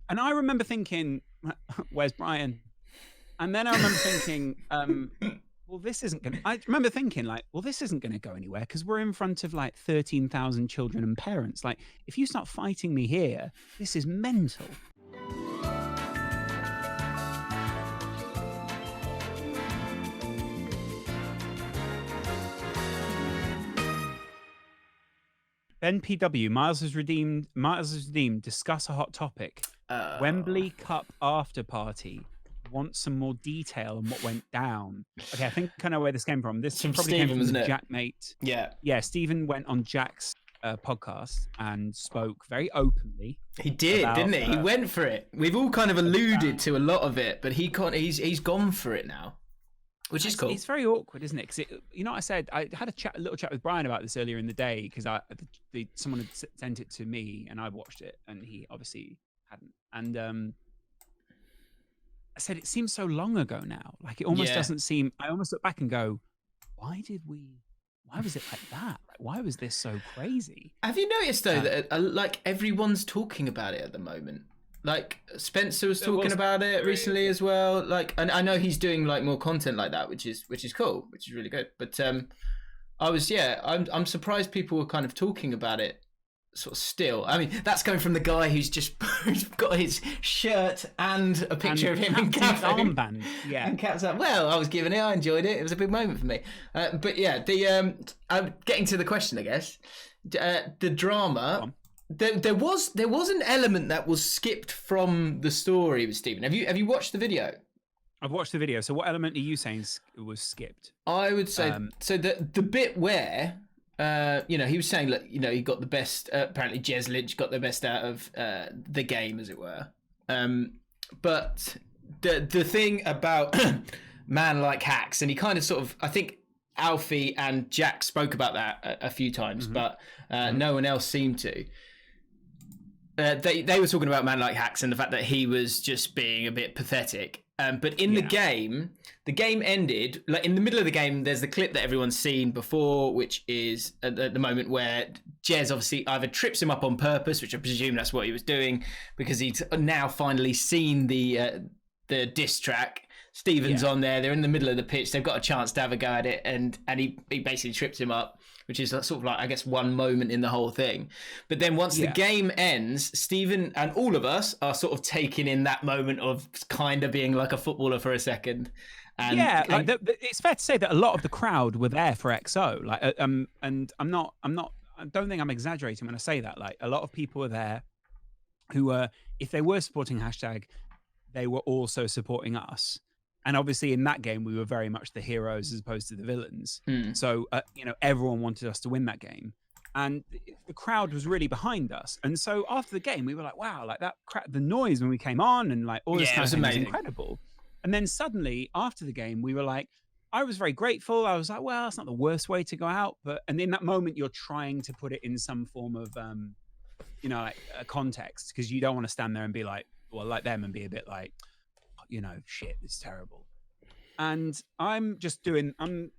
And I remember thinking, where's Brian? And then I remember thinking, well, this isn't going to, I remember thinking like, well, this isn't going to go anywhere because we're in front of like 13,000 children and parents. Like, if you start fighting me here, this is mental. Ben PW, Miles has redeemed, discuss a hot topic. Wembley Cup after party. Want some more detail on what went down. Okay, I think I know where this came from. This from probably Stephen, came from wasn't it? Jaackamate. Yeah, Stephen went on Jack's podcast and spoke very openly. He did, didn't he? He went for it. We've all kind of alluded to a lot of it, but he's gone for it now, which is cool. It's very awkward, isn't it? Because you know what I said? I had a little chat with Brian about this earlier in the day because someone had sent it to me and I watched it and he obviously hadn't. And I said, it seems so long ago now. Like, it almost doesn't seem, I almost look back and go, why was it like that? Like, why was this so crazy? Have you noticed, though, that like everyone's talking about it at the moment? Like, Spencer was talking about it recently as well. Like, and I know he's doing like more content like that, which is cool, which is really good. But I'm surprised people were kind of talking about it sort of still. I mean, that's going from the guy who's got his shirt and a picture of him in Cap's armband. Yeah. And Cap's like, well, I was giving it, I enjoyed it. It was a big moment for me. But yeah, I'm getting to the question, I guess. The drama. There was an element that was skipped from the story with Stephen. Have you watched the video? I've watched the video. So what element are you saying was skipped? I would say so the bit where he was saying that he got the best. Apparently, LYNCH got the best out of the game, as it were. But the thing about man like hacks, and he kind of sort of, I think Alfie and Jack spoke about that a few times, but no one else seemed to. They were talking about man like hacks and the fact that he was just being a bit pathetic. But in the game ended, like in the middle of the game, there's the clip that everyone's seen before, which is at the moment where Jez obviously either trips him up on purpose, which I presume that's what he was doing, because he's now finally seen the diss track. Stephen's on there, they're in the middle of the pitch, they've got a chance to have a go at it, and he basically trips him up, which is sort of like, I guess, one moment in the whole thing. But then once the game ends, Stephen and all of us are sort of taking in that moment of kind of being like a footballer for a second. And, it's fair to say that a lot of the crowd were there for XO. Like, and I don't think I'm exaggerating when I say that. Like, a lot of people were there who were, if they were supporting hashtag, they were also supporting us. And obviously in that game, we were very much the heroes as opposed to the villains. So, everyone wanted us to win that game. And the crowd was really behind us. And so after the game, we were like, wow, like that the noise when we came on and like all this kind of thing was incredible. And then suddenly after the game, we were like, I was very grateful. I was like, well, that's not the worst way to go out. And in that moment, you're trying to put it in some form of, like a context, because you don't want to stand there and be like, well, like them and be a bit like, shit, it's terrible. And I'm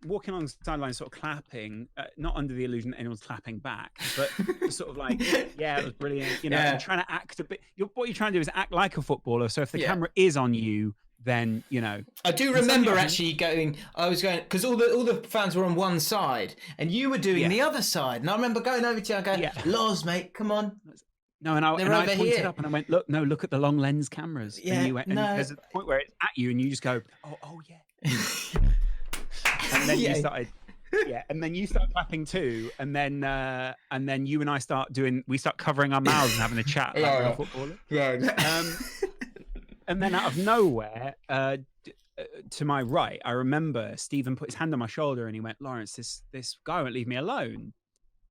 walking along the sideline sort of clapping, not under the illusion that anyone's clapping back, but sort of like, yeah, it was brilliant, and trying to act a bit. What you're trying to do is act like a footballer. So if the camera is on you, then, I do remember actually I was going, because all the fans were on one side and you were doing the other side. And I remember going over to you and going, Lars, mate, come on. No, and I pointed up and I went, look at the long lens cameras. Yeah, and you went, and there's a point where it's at you and you just go, oh yeah. And then you started, and then you start clapping too, and then you and I start covering our mouths and having a chat like we're a footballer. Yeah. And then out of nowhere, to my right, I remember Stephen put his hand on my shoulder and he went, Laurence, this guy won't leave me alone.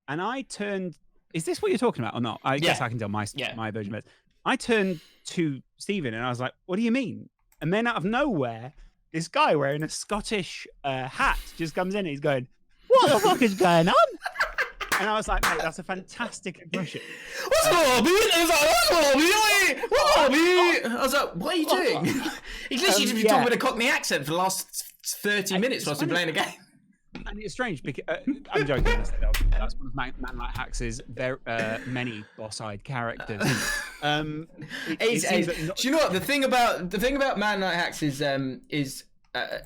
And I turned. Is this what you're talking about or not? I guess I can tell my version of it. I turned to Stephen and I was like, what do you mean? And then out of nowhere, this guy wearing a Scottish hat just comes in and he's going, what the fuck is going on? And I was like, mate, that's a fantastic impression. What's Bobby? I was like, what are you doing? He's literally just been talking with a Cockney accent for the last 30 minutes whilst we're playing a game. And it's strange because I'm joking. That's one of Man Like Hax's many boss-eyed characters. Do you know what the thing about Man Like Hax's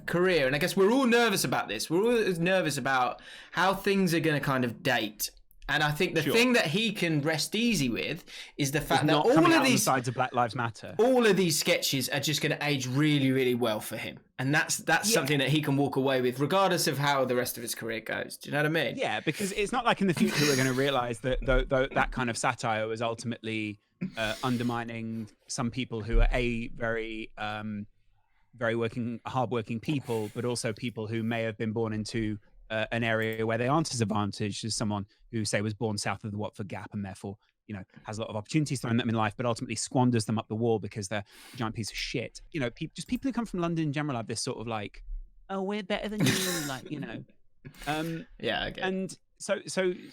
career, and I guess we're all nervous about this. We're all nervous about how things are going to kind of date. And I think the thing that he can rest easy with is the fact that all of these sides of Black Lives Matter, all of these sketches are just going to age really, really well for him, and that's something that he can walk away with, regardless of how the rest of his career goes. Do you know what I mean? Yeah, because it's not like in the future we're going to realise that that kind of satire was ultimately undermining some people who are very hardworking people, but also people who may have been born into an area where they aren't as advantaged as someone who, say, was born south of the Watford Gap and therefore, you know, has a lot of opportunities thrown at them in life, but ultimately squanders them up the wall because they're a giant piece of shit. You know, just people who come from London in general have this sort of like, oh, we're better than you, like, you know. Yeah, okay. And so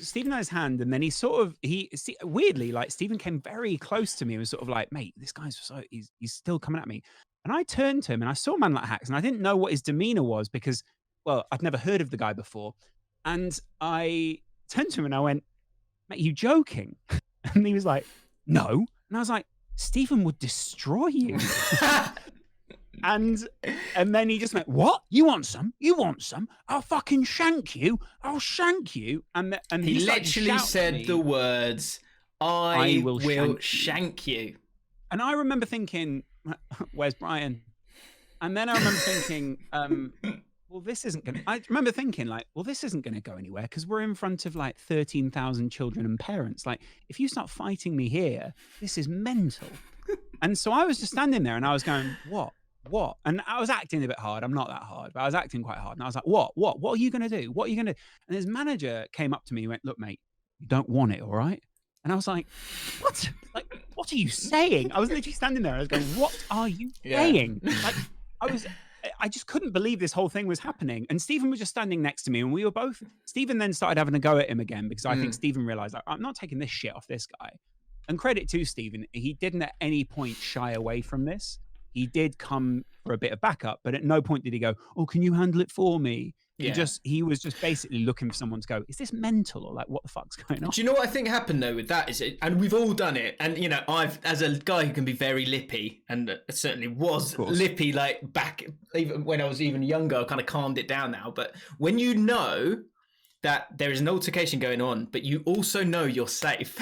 Stephen had his hand, and then weirdly, like, Stephen came very close to me and was sort of like, mate, this guy's he's still coming at me. And I turned to him and I saw Man Like Hax, and I didn't know what his demeanor was because, well, I'd never heard of the guy before. And I turned to him and I went, mate, you joking? And he was like, no. And I was like, Stephen would destroy you. and then he just went, what? You want some? You want some? I'll fucking shank you. I'll shank you. And he literally said the words, I will shank you. And I remember thinking, where's Brian? And then I remember thinking, well, this isn't going to... I remember thinking, like, well, this isn't going to go anywhere because we're in front of, like, 13,000 children and parents. Like, if you start fighting me here, this is mental. And so I was just standing there and I was going, what? And I was acting a bit hard. I'm not that hard, but I was acting quite hard. And I was like, what are you going to do? What are you going to do? And his manager came up to me and went, look, mate, you don't want it, all right? And I was like, what? Like, what are you saying? I was literally standing there. I was going, what are you saying? Like, I just couldn't believe this whole thing was happening. And Stephen was just standing next to me and we were both... Stephen then started having a go at him again because I think Stephen realised, like, I'm not taking this shit off this guy. And credit to Stephen, he didn't at any point shy away from this. He did come for a bit of backup, but at no point did he go, oh, can you handle it for me? Yeah. He was just basically looking for someone to go, is this mental, or like, what the fuck's going on? Do you know what I think happened though with that is, and we've all done it, and you know, I've, as a guy who can be very lippy, and certainly was lippy, like back even when I was even younger, I kind of calmed it down now. But when you know that there is an altercation going on, but you also know you're safe.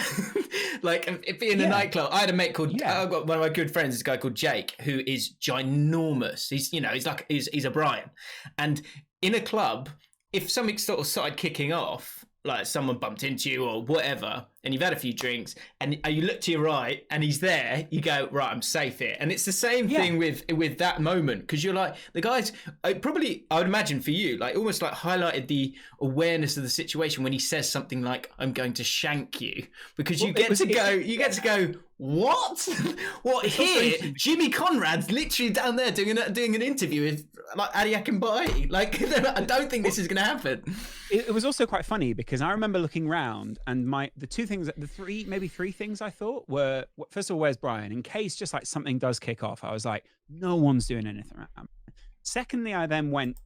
Like if being in a nightclub, I had a mate called, I've got one of my good friends, this guy called Jake, who is ginormous. He's, you know, he's a Brian. And in a club, if something sort of started kicking off, like someone bumped into you or whatever, and you've had a few drinks, and you look to your right, and he's there, you go, right, I'm safe here. And it's the same thing with that moment, because you're like, the guys, I would imagine for you, like almost like highlighted the awareness of the situation when he says something like, I'm going to shank you, because you get to go, what? What here? Jimmy Conrad's literally down there doing an interview with like Adi Akinbaye. Like, I don't think this is going to happen. It was also quite funny because I remember looking round and maybe three things I thought were, first of all, where's Brian? In case just like something does kick off, I was like, no one's doing anything around. Secondly, I then went,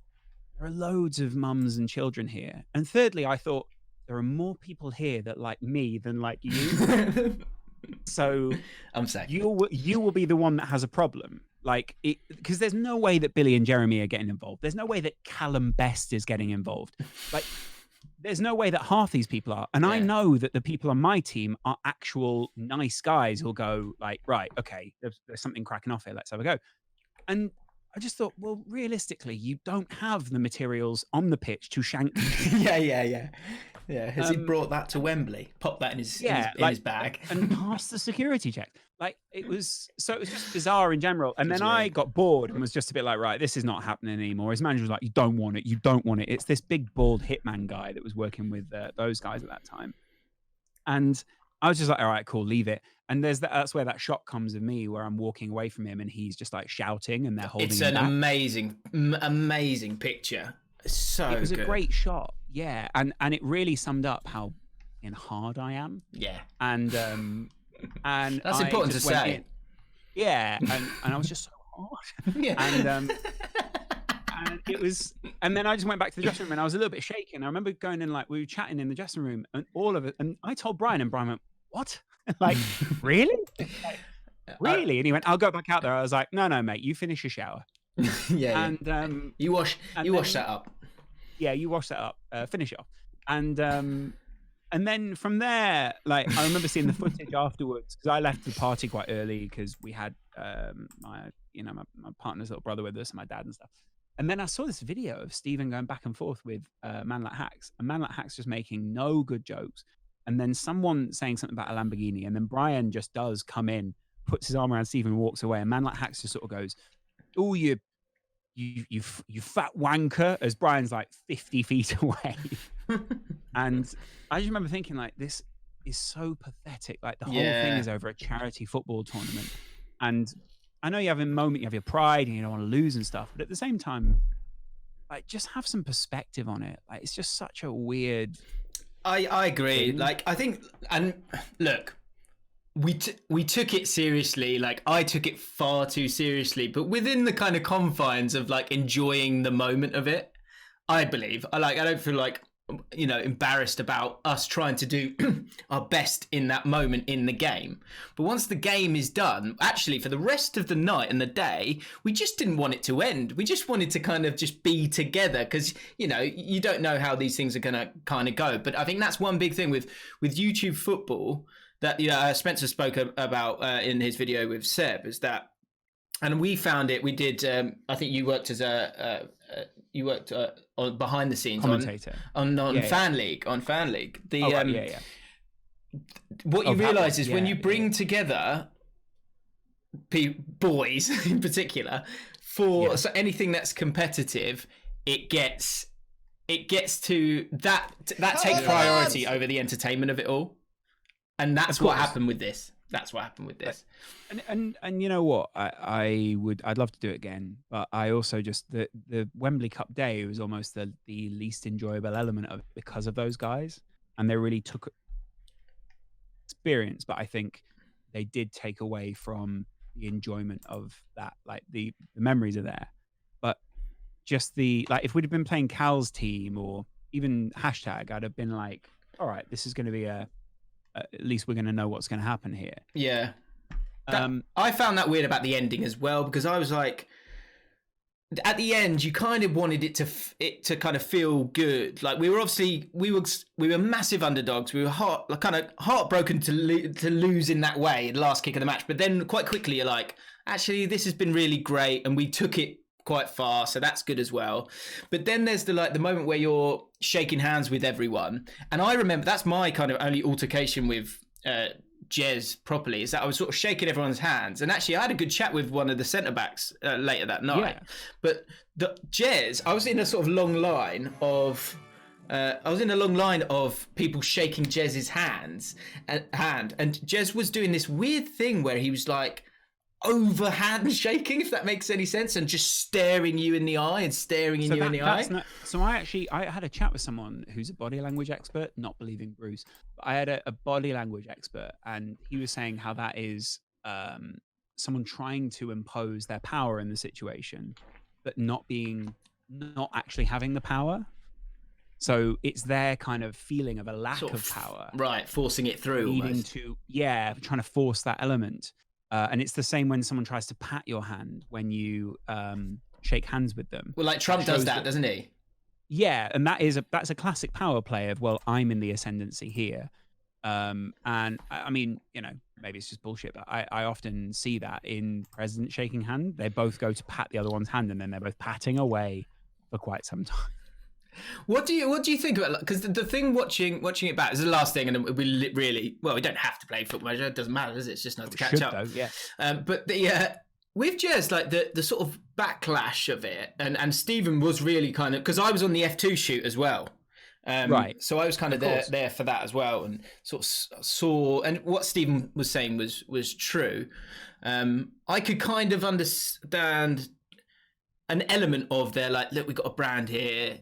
there are loads of mums and children here. And thirdly, I thought, there are more people here that like me than like you. So I'm saying you will be the one that has a problem, like, because there's no way that Billy and Jeremy are getting involved. There's no way that Callum Best is getting involved. Like, there's no way that half these people are. And I know that the people on my team are actual nice guys who'll go like, right, okay, there's something cracking off here. Let's have a go. And I just thought, well, realistically, you don't have the materials on the pitch to shank. Yeah, has he brought that to Wembley? Pop that in his bag and pass the security check. Like it was just bizarre in general. And then I got bored and was just a bit like, right, this is not happening anymore. His manager was like, you don't want it. It's this big bald hitman guy that was working with those guys at that time. And I was just like, all right, cool, leave it. And that's where that shot comes of me where I'm walking away from him and he's just like shouting and they're holding him back. It's an amazing picture. So it was good. A great shot, yeah, and it really summed up how hard I am. Yeah, and that's important to say. Yeah, and I was just so hard. Yeah, And it was, and then I just went back to the dressing room and I was a little bit shaken. I remember going in, like, we were chatting in the dressing room and all of it. And I told Brian, and Brian went, "What?" Like, really? Like, really? And he went, "I'll go back out there." I was like, "No, mate, you finish your shower." Yeah. And you wash that up. Yeah, you wash that up, finish it off. And then from there, like, I remember seeing the footage afterwards, because I left the party quite early because we had my partner's little brother with us and my dad and stuff. And then I saw this video of Stephen going back and forth with Man Like Hacks, and Man Like Hacks just making no good jokes. And then someone saying something about a Lamborghini, and then Brian just does come in, puts his arm around Stephen and walks away. And Man Like Hacks just sort of goes, "Oh, you fat wanker," as Brian's like 50 feet away. And I just remember thinking, like, this is so pathetic. Like, the whole thing is over a charity football tournament. And I know you have a moment, you have your pride and you don't want to lose and stuff, but at the same time, like, just have some perspective on it. Like, it's just such a weird I agree. thing. Like, I think, and look, we took it seriously. Like, I took it far too seriously, but within the kind of confines of, like, enjoying the moment of it. I believe I don't feel like, embarrassed about us trying to do our best in that moment in the game. But once the game is done, actually, for the rest of the night and the day, we just didn't want it to end. We just wanted to kind of just be together, because, you don't know how these things are going to kind of go. But I think that's one big thing with YouTube football that Spencer spoke about in his video with Seb, is that, and we found it. We did. I think you worked as on behind the scenes Commentator on Fan League. On Fan League, what you realise is when you bring together boys in particular for anything that's competitive, it gets to that takes priority over the entertainment of it all. And that's what happened with this. And you know what? I'd love to do it again, but I also just the Wembley Cup day was almost the least enjoyable element of it because of those guys, and they really took experience. But I think they did take away from the enjoyment of that. Like, the memories are there, but just if we'd have been playing Cal's team or even hashtag, I'd have been like, all right, this is going to be at least we're going to know what's going to happen here. Yeah. I found that weird about the ending as well, because I was like, at the end, you kind of wanted it to kind of feel good. Like, we were massive underdogs. We were kind of heartbroken to lose in that way in the last kick of the match. But then quite quickly, you're like, actually, this has been really great, and we took it quite far, so that's good as well. But then there's the moment where you're shaking hands with everyone, and I remember that's my kind of only altercation with Jez properly, is that I was sort of shaking everyone's hands, and actually I had a good chat with one of the centre backs later that night. But Jez, I was in a sort of long line of people shaking Jez's hand, and Jez was doing this weird thing where he was like overhand shaking, if that makes any sense, and just staring you in the eye and staring you in the eye. So I had a chat with someone who's a body language expert, not believing Bruce, but I had a body language expert, and he was saying how that is someone trying to impose their power in the situation, but not actually having the power. So it's their kind of feeling of a lack of power, right? Forcing it through, leading to trying to force that element. And it's the same when someone tries to pat your hand when you shake hands with them. Well, like Trump does that, doesn't he? Yeah, and that's a classic power play of, well, I'm in the ascendancy here. And I mean, maybe it's just bullshit, but I often see that in presidents shaking hand. They both go to pat the other one's hand, and then they're both patting away for quite some time. What do you think about, because the thing watching it back is the last thing, and we really, well, we don't have to play football, it doesn't matter, does it? It's just nice to catch up. Though, yeah. But with Jez, like the sort of backlash of it, and Stephen was really kind of, because I was on the F2 shoot as well. Right. So I was kind of there for that as well, and sort of saw, and what Stephen was saying was true. I could kind of understand an element of their, like, look, we've got a brand here.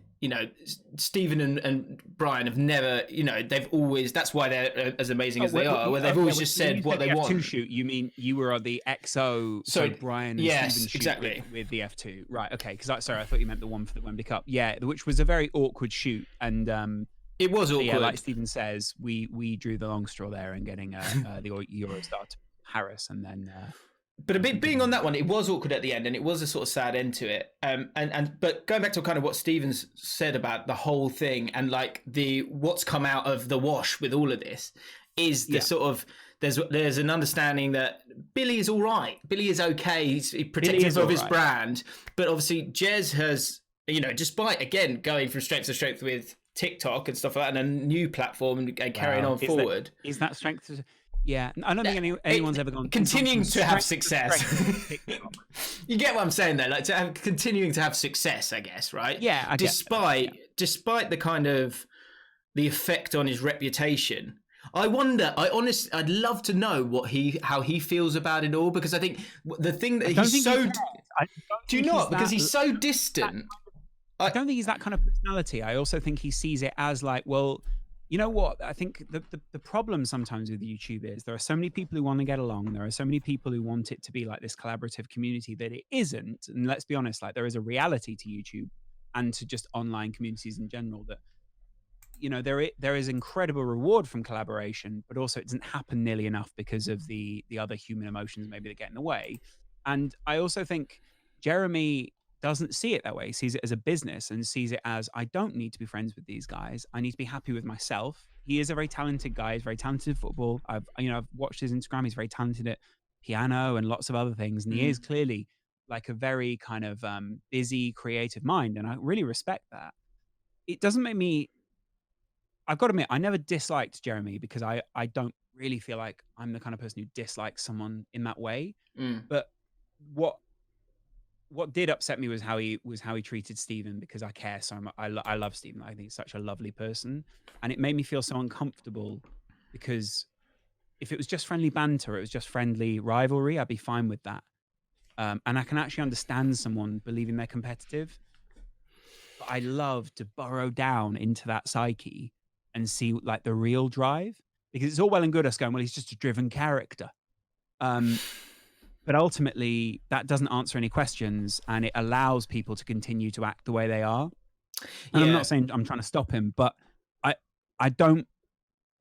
Stephen and Brian have never, they've always, that's why they're as amazing as they are, where they've always just said what they want. F2 shoot, you mean you were on the XO, so Brian and Stephen shoot exactly. with the F2, right? Okay, because I thought you meant the one for the Wembley Cup, which was a very awkward shoot, and it was awkward. Yeah, like Stephen says, we drew the long straw there and getting the Eurostar to Harris, and then. But a bit being on that one, it was awkward at the end, and it was a sort of sad end to it. But going back to kind of what Stephen's said about the whole thing, and like what's come out of the wash with all of this, is the sort of there's an understanding that Billy is all right. Billy is okay. He's protective of his brand, but obviously Jez has, despite again going from strength to strength with TikTok and stuff like that, and a new platform and carrying on forward. Is that strength to? Yeah, I don't think anyone's ever gone continuing to have success. You get what I'm saying there, like continuing to have success, I guess, right? Yeah, despite the kind of the effect on his reputation. I'd love to know how he feels about it all, because I think the thing that he's so. Do you not? Because he's so distant. I don't think he's that kind of personality. I also think he sees it as like, well. You know what? I think the problem sometimes with YouTube is there are so many people who want to get along. There are so many people who want it to be like this collaborative community that it isn't. And let's be honest, like there is a reality to YouTube and to just online communities in general that, there is incredible reward from collaboration, but also it doesn't happen nearly enough because of the other human emotions maybe that get in the way. And I also think Jeremy doesn't see it that way. He sees it as a business and sees it as, I don't need to be friends with these guys. I need to be happy with myself. He is a very talented guy. He's very talented at football. I've watched his Instagram. He's very talented at piano and lots of other things. And he is clearly like a very kind of busy, creative mind. And I really respect that. It doesn't make me, I've got to admit, I never disliked Jeremy because I don't really feel like I'm the kind of person who dislikes someone in that way. But what did upset me was how he treated Stephen, because I care so much. I love Stephen. I think he's such a lovely person, and it made me feel so uncomfortable, because if it was just friendly banter, it was just friendly rivalry, I'd be fine with that. And I can actually understand someone believing they're competitive, but I love to burrow down into that psyche and see like the real drive, because it's all well and good us going, well, he's just a driven character. But ultimately, that doesn't answer any questions, and it allows people to continue to act the way they are. And I'm not saying I'm trying to stop him, but I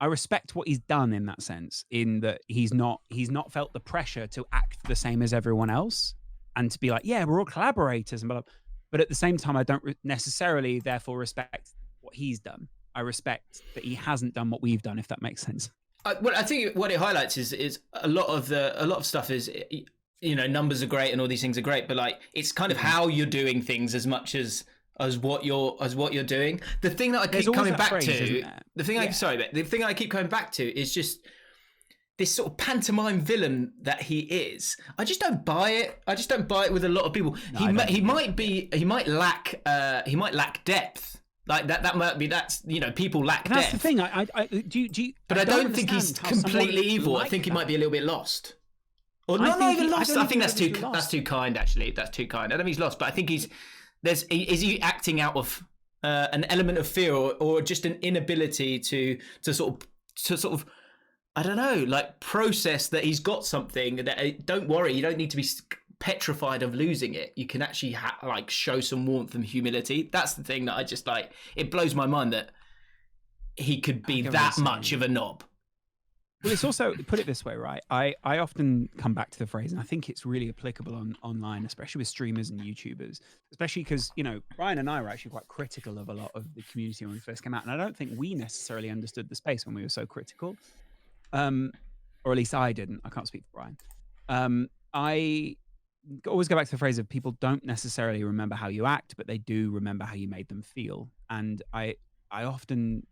respect what he's done in that sense, in that he's not felt the pressure to act the same as everyone else and to be like, yeah, we're all collaborators, and blah, blah. But at the same time, I don't necessarily therefore respect what he's done. I respect that he hasn't done what we've done, if that makes sense. Well, I think what it highlights is a lot of stuff is, numbers are great and all these things are great, but like it's kind of how you're doing things as much as what you're doing. The thing that I keep coming back to, the thing I keep coming back to is just this sort of pantomime villain that he is. I just don't buy it. I just don't buy it with a lot of people. No, he might lack depth. Like that might be, people lack depth. That's the thing. But I don't think he's completely evil. I think he might be a little bit lost. Or not even lost. I think that's too kind, actually. That's too kind. I don't think he's lost, but I think is he acting out of an element of fear or just an inability to sort of I don't know, like process that he's got something that, don't worry, you don't need to be petrified of losing it. You can actually show some warmth and humility. That's the thing that I just like. It blows my mind that he could be that much of a knob. Well, it's also, put it this way, right? I often come back to the phrase, and I think it's really applicable online, especially with streamers and YouTubers, especially because, Brian and I were actually quite critical of a lot of the community when we first came out. And I don't think we necessarily understood the space when we were so critical. Or at least I didn't. I can't speak for Brian. I always go back to the phrase of people don't necessarily remember how you act, but they do remember how you made them feel. And I often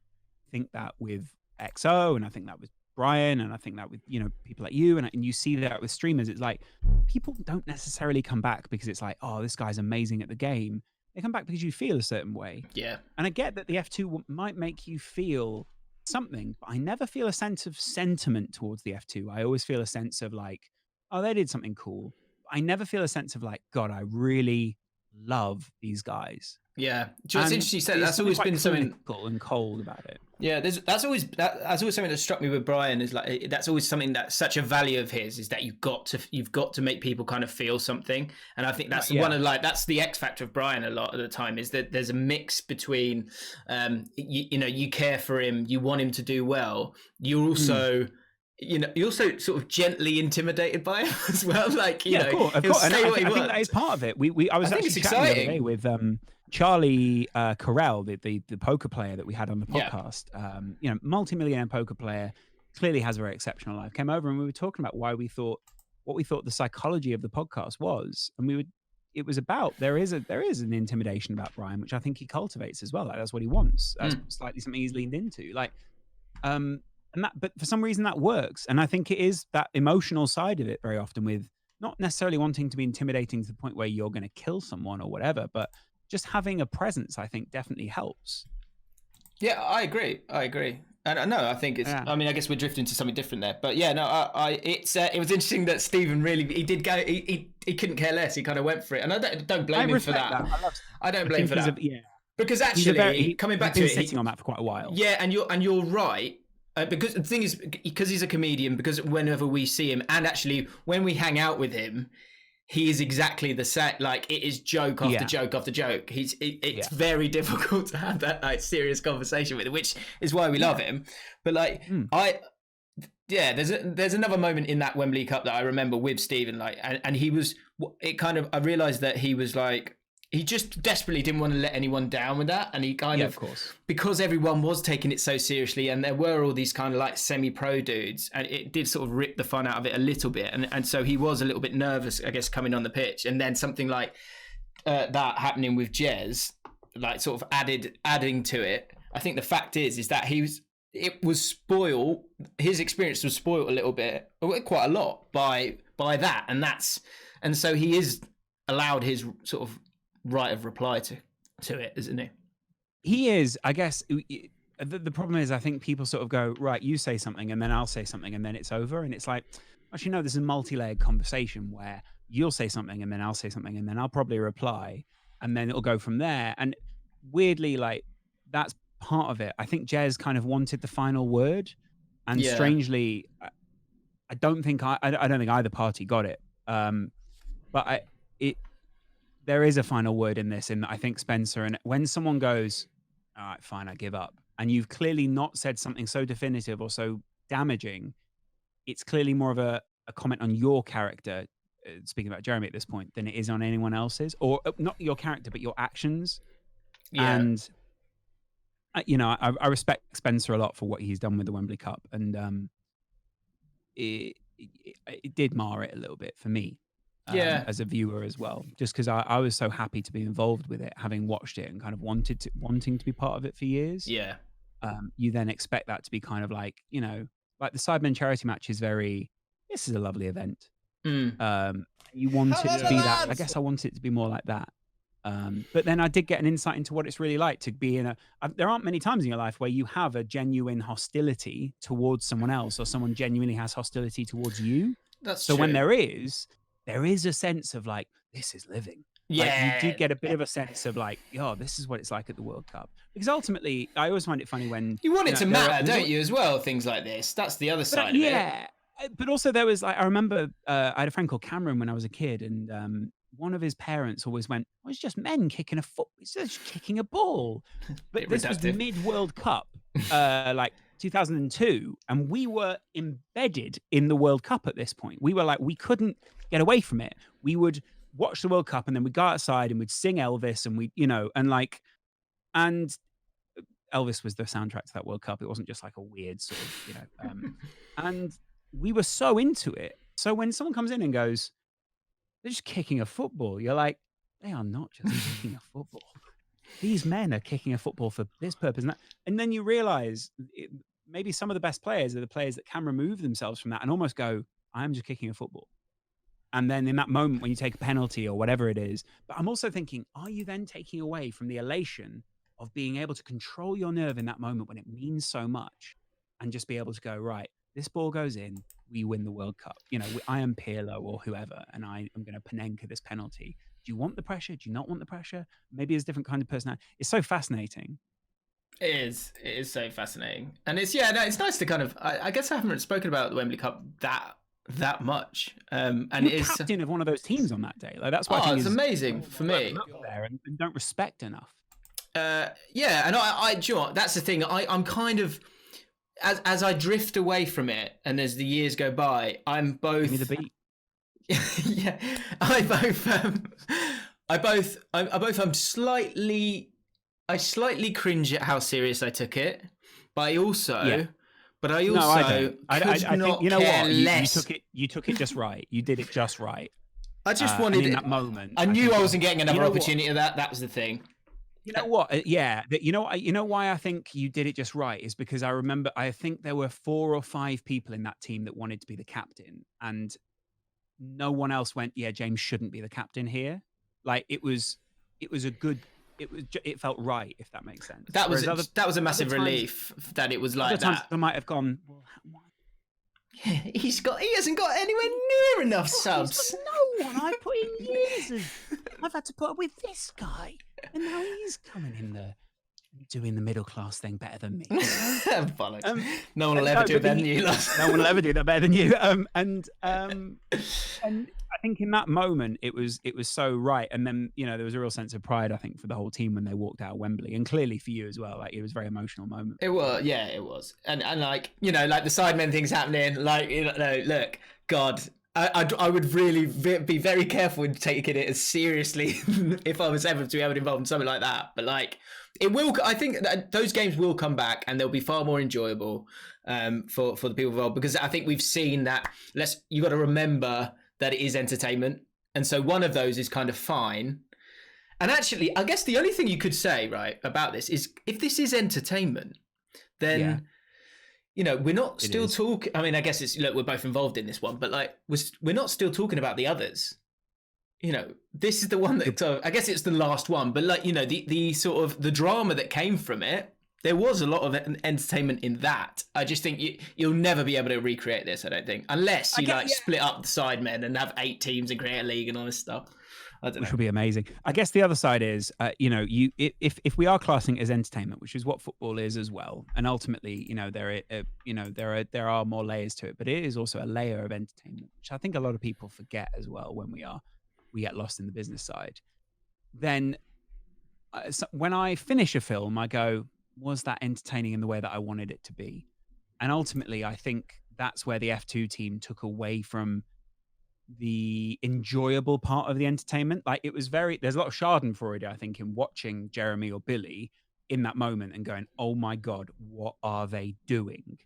think that with XO, and I think that with Brian, and I think that with people like you, and you see that with streamers. It's like people don't necessarily come back because it's like, oh, this guy's amazing at the game. They come back because you feel a certain way. Yeah. And I get that the F2 might make you feel something, but I never feel a sense of sentiment towards the F2. I always feel a sense of like, oh, they did something cool. I never feel a sense of like, God, I really love these guys. Yeah, do you know what's interesting? You said It's that's always been something clinical and cold about it. Yeah, that's always something that struck me with Brian, is like that's always something that's such a value of his, is that you've got to make people kind of feel something. And I think that's one of, like, that's the X factor of Brian a lot of the time, is that there's a mix between you know, you care for him, you want him to do well, you're also you know, you're also sort of gently intimidated by him as well. Like, you know, of course. And I think that is part of it. I was actually chatting the other day with Charlie Carell, the poker player that we had on the podcast. You know, multi-millionaire poker player, clearly has a very exceptional life. Came over and we were talking about what we thought the psychology of the podcast was, and it was about there is an intimidation about Brian, which I think he cultivates as well. Like, that's what he wants. That's slightly something he's leaned into. Like, but for some reason that works, and I think it is that emotional side of it very often, with not necessarily wanting to be intimidating to the point where you're going to kill someone or whatever, but just having a presence, I think, definitely helps. Yeah, I agree. And no, I think it's. I mean, I guess we're drifting to something different there, but yeah, no, it was interesting that Stephen really he did go. He couldn't care less. He kind of went for it, and I don't blame him for that. I don't blame him for that. Because actually, coming back to it, sitting on that for quite a while. Yeah, and you're right. Because the thing is, because he's a comedian, because whenever we see him, and actually when we hang out with him, he is exactly the same. Like, it is joke after joke after joke. It's very difficult to have that, like, serious conversation with him, which is why we love him. But like, there's another moment in that Wembley Cup that I remember with Stephen, like, and he was, I realized that he was like, he just desperately didn't want to let anyone down with that. And he kind of course, because everyone was taking it so seriously, and there were all these kind of like semi-pro dudes, and it did sort of rip the fun out of it a little bit. And so he was a little bit nervous, I guess, coming on the pitch. And then something like that happening with Jez, like, sort of adding to it. I think the fact is that it was spoiled. His experience was spoiled a little bit, quite a lot by that. And so he is allowed his sort of right of reply to it, isn't he? He is, I guess. The problem is, I think people sort of go, right, you say something and then I'll say something and then it's over. And it's like, actually, no, this is a multi-layered conversation where you'll say something and then I'll say something and then I'll probably reply, and then it'll go from there. And weirdly, like, that's part of it. I think Jez kind of wanted the final word, and strangely, I don't think either party got it. But there is a final word in this, and I think Spencer, and when someone goes, all right, fine, I give up, and you've clearly not said something so definitive or so damaging, it's clearly more of a comment on your character, speaking about Jeremy at this point, than it is on anyone else's, or not your character, but your actions. And, you know, I respect Spencer a lot for what he's done with the Wembley Cup, and it did mar it a little bit for me. As a viewer as well, just because I was so happy to be involved with it, having watched it and kind of wanting to be part of it for years. You then expect that to be kind of like, you know, like the Sidemen charity match is this is a lovely event. You want it to be that. I guess I want it to be more like that. But then I did get an insight into what it's really like to be in there aren't many times in your life where you have a genuine hostility towards someone else, or someone genuinely has hostility towards you. That's so true. When there is a sense of like, this is living. Like, you do get a bit of a sense of like, oh, this is what it's like at the World Cup. Because ultimately, I always find it funny when you want it to matter, don't you, as well? Things like this. That's the other side of it. Yeah, but also there was like, I remember I had a friend called Cameron when I was a kid, and one of his parents always went, "Oh, it's just men kicking it's just kicking a ball." But this was mid-World Cup, like 2002, and we were embedded in the World Cup at this point. We were like, we couldn't get away from it. We would watch the World Cup and then we'd go outside and we'd sing Elvis, and and Elvis was the soundtrack to that World Cup. It wasn't just like a weird sort of, and we were so into it. So when someone comes in and goes, they're just kicking a football, you're like, they are not just kicking a football. These men are kicking a football for this purpose and that. And then you realize maybe some of the best players are the players that can remove themselves from that and almost go, I'm just kicking a football. And then in that moment when you take a penalty or whatever it is, but I'm also thinking, are you then taking away from the elation of being able to control your nerve in that moment when it means so much, and just be able to go, right, this ball goes in, we win the World Cup. You know, I am Pirlo or whoever, and I am going to Panenka this penalty. Do you want the pressure? Do you not want the pressure? Maybe it's a different kind of personality. It's so fascinating. It is so fascinating, and it's it's nice to kind of. I guess I haven't spoken about the Wembley Cup that much. And you're captain of one of those teams on that day. Like that's why I think it's amazing for me. There and don't respect enough. And do you know what? That's the thing. I'm kind of as I drift away from it, and as the years go by, I'm both. Give me the beat. Yeah, I'm slightly. I slightly cringe at how serious I took it, but I also. Yeah. But I also I think, you know what? You took it just right. You did it just right. I just wanted in that moment. I knew I wasn't getting another opportunity of that. That was the thing. You know what? Yeah. You know why I think you did it just right is because I remember I think there were 4 or 5 people in that team that wanted to be the captain, and no one else went, yeah, James shouldn't be the captain here. Like it was a good. It felt right, if that makes sense. That was a massive relief that it was like that. I might have gone. Well, yeah, he hasn't got anywhere near enough subs. No one. I put in years. I've had to put up with this guy, and now he's coming in there doing the middle class thing better than me. No one will ever do it better than you. No one will ever do that better than you. And I think in that moment it was so right. And then there was a real sense of pride, I think, for the whole team when they walked out of Wembley, and clearly for you as well. Like it was a very emotional moment. It was, yeah, it was. And like like the Sidemen things happening. Like look, God. I would really be very careful in taking it as seriously if I was ever to be able to involved in something like that. But like, it will. I think that those games will come back, and they'll be far more enjoyable for the people involved, because I think we've seen that. You got to remember that it is entertainment, and so one of those is kind of fine. And actually, I guess the only thing you could say right about this is if this is entertainment, then. Yeah. We're not still talking. I mean, I guess it's we're both involved in this one, but like we're not still talking about the others. This is the one that I guess it's the last one, but like the sort of the drama that came from it. There was a lot of entertainment in that. I just think you'll never be able to recreate this. I don't think, unless you split up the Sidemen and have 8 teams and create a league and all this stuff. Which would be amazing. I guess the other side is, if we are classing it as entertainment, which is what football is as well, and ultimately, there are more layers to it, but it is also a layer of entertainment, which I think a lot of people forget as well when we get lost in the business side. Then, when I finish a film, I go, was that entertaining in the way that I wanted it to be? And ultimately, I think that's where the F2 team took away from the enjoyable part of the entertainment. Like there's a lot of schadenfreude, I think, in watching Jeremy or Billy in that moment and going, oh my God, what are they doing?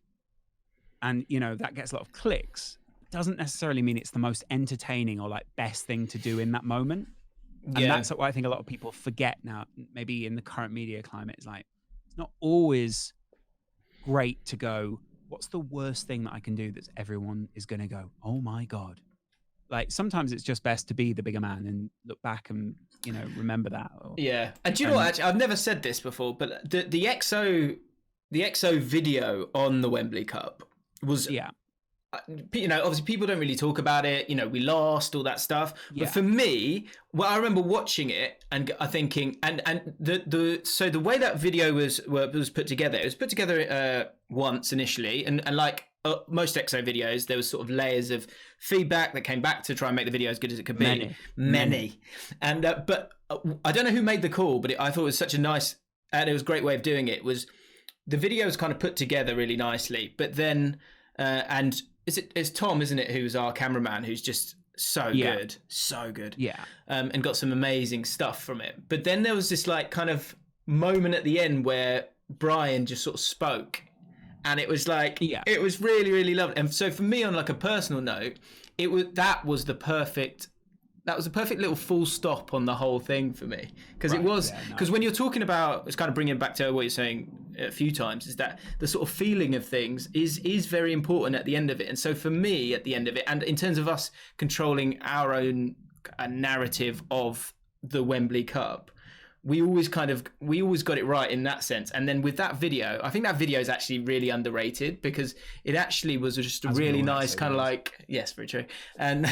And, that gets a lot of clicks. It doesn't necessarily mean it's the most entertaining or like best thing to do in that moment. And that's what I think a lot of people forget now, maybe in the current media climate. It's like, it's not always great to go, what's the worst thing that I can do that everyone is going to go, oh my God. Like sometimes it's just best to be the bigger man and look back and remember that. And do you know what? Actually, I've never said this before, but the EXO video on the Wembley Cup was obviously people don't really talk about it. We lost all that stuff, but for me, I remember watching it and thinking, and the way that video was put together, it was put together once initially, and like. Most EXO videos, there was sort of layers of feedback that came back to try and make the video as good as it could be. Many. And but I don't know who made the call, but I thought it was such a nice and it was a great way of doing it. Was the video was kind of put together really nicely, but then and it's Tom, isn't it, who's our cameraman, who's just so good, and got some amazing stuff from it. But then there was this like kind of moment at the end where Brian just sort of spoke. And it was like, it was really, really lovely. And so for me, on like a personal note, that was the perfect little full stop on the whole thing for me. Because because when you're talking about, it's kind of bringing back to what you're saying a few times, is that the sort of feeling of things is very important at the end of it. And so for me, at the end of it, and in terms of us controlling our own narrative of the Wembley Cup, we always got it right in that sense. And then with that video, I think that video is actually really underrated because it actually was just a really nice kind of like, yes, very true. And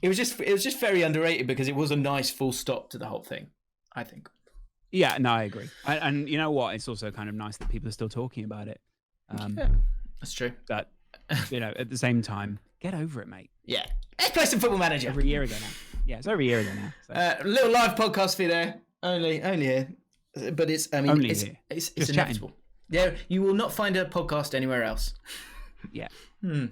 it was just very underrated because it was a nice full stop to the whole thing, I think. Yeah, no, I agree. And you know what? It's also kind of nice that people are still talking about it. Yeah, that's true. But, at the same time, get over it, mate. Yeah. Let's play some Football Manager. Over a year ago now. Yeah, it's over a year ago now. So. Little live podcast for you there. Only here. But it's inevitable. Yeah, you will not find a podcast anywhere else. Yeah. Should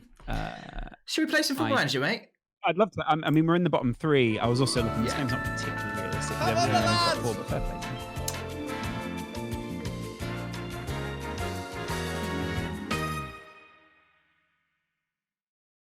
we play some Football Manager, mate? I'd love to. I mean, we're in the bottom 3. I was also looking. This game's not particularly realistic because everyone knows what 4, but fair play.